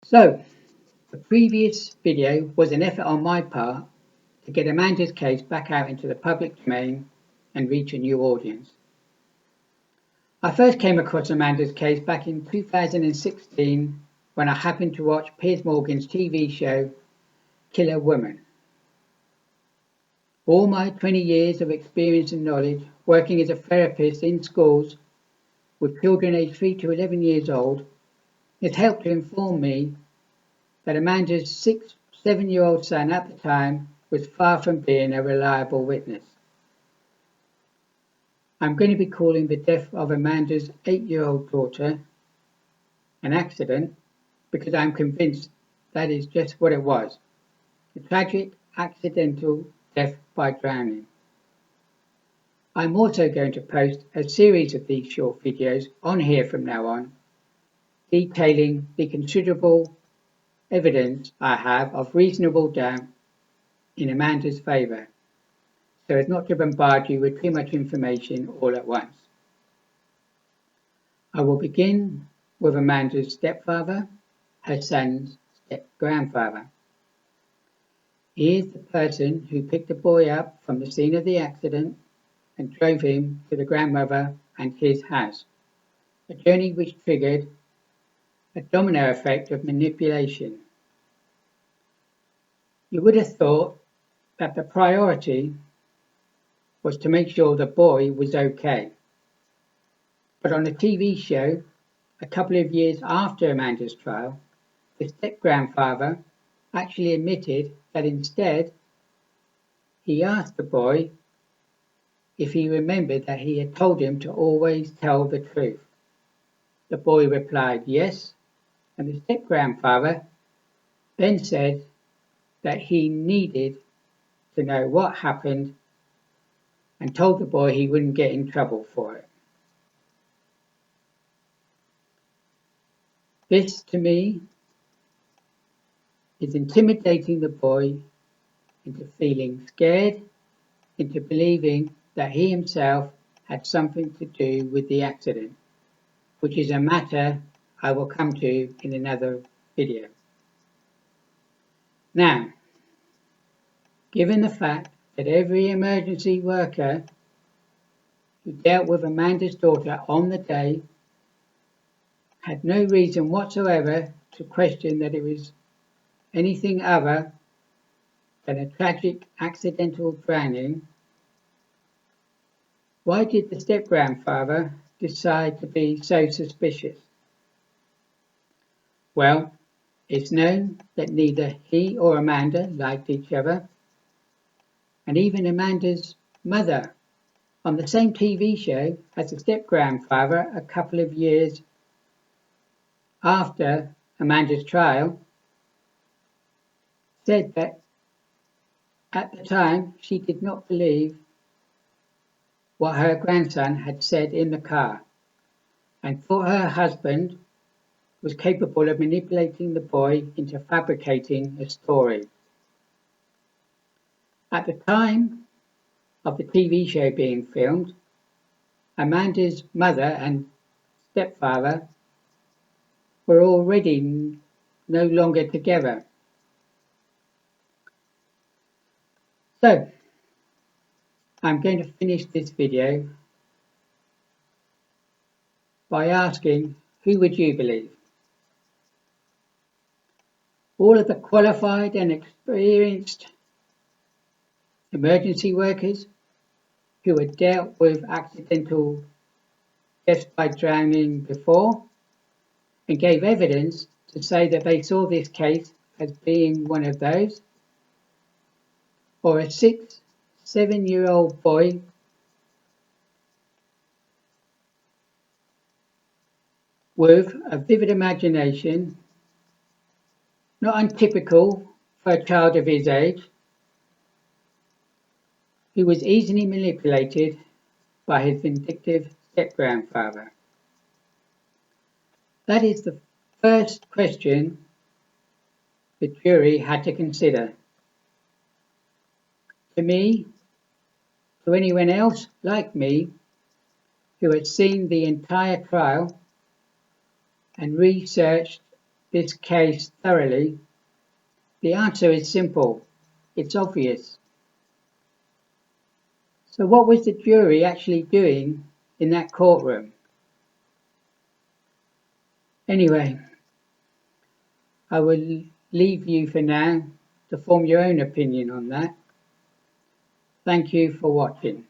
So, the previous video was an effort on my part to get Amanda's case back out into the public domain and reach a new audience. I first came across Amanda's case back in 2016 when I happened to watch Piers Morgan's TV show Killer Woman. All my 20 years of experience and knowledge working as a therapist in schools with children aged 3 to 11 years old has helped to inform me that Amanda's 7-year-old son at the time was far from being a reliable witness. I'm going to be calling the death of Amanda's 8-year-old daughter an accident because I'm convinced that is just what it was, a tragic accidental death by drowning. I'm also going to post a series of these short videos on here from now on, detailing the considerable evidence I have of reasonable doubt in Amanda's favour, so as not to bombard you with too much information all at once. I will begin with Amanda's stepfather, her son's step-grandfather. He is the person who picked the boy up from the scene of the accident and drove him to the grandmother and his house, a journey which triggered a domino effect of manipulation. You would have thought that the priority was to make sure the boy was okay. But on the TV show, a couple of years after Amanda's trial, the step-grandfather actually admitted that instead he asked the boy if he remembered that he had told him to always tell the truth. The boy replied yes, and the step-grandfather then said that he needed to know what happened and told the boy he wouldn't get in trouble for it. This, to me, is intimidating the boy into feeling scared, into believing that he himself had something to do with the accident, which is a matter I will come to in another video. Now, given the fact that every emergency worker who dealt with Amanda's daughter on the day had no reason whatsoever to question that it was anything other than a tragic accidental drowning, why did the step-grandfather decide to be so suspicious? Well, it's known that neither he or Amanda liked each other, and even Amanda's mother on the same TV show as the step-grandfather a couple of years after Amanda's trial said that at the time she did not believe what her grandson had said in the car and thought her husband was capable of manipulating the boy into fabricating a story. At the time of the TV show being filmed, Amanda's mother and stepfather were already no longer together. So, I'm going to finish this video by asking, who would you believe? All of the qualified and experienced emergency workers who had dealt with accidental deaths by drowning before and gave evidence to say that they saw this case as being one of those, or a 7-year-old boy with a vivid imagination, not untypical for a child of his age, who was easily manipulated by his vindictive step-grandfather. That is the first question the jury had to consider. To me, to anyone else like me who had seen the entire trial and researched this case thoroughly? The answer is simple. It's obvious. So what was the jury actually doing in that courtroom? Anyway, I will leave you for now to form your own opinion on that. Thank you for watching.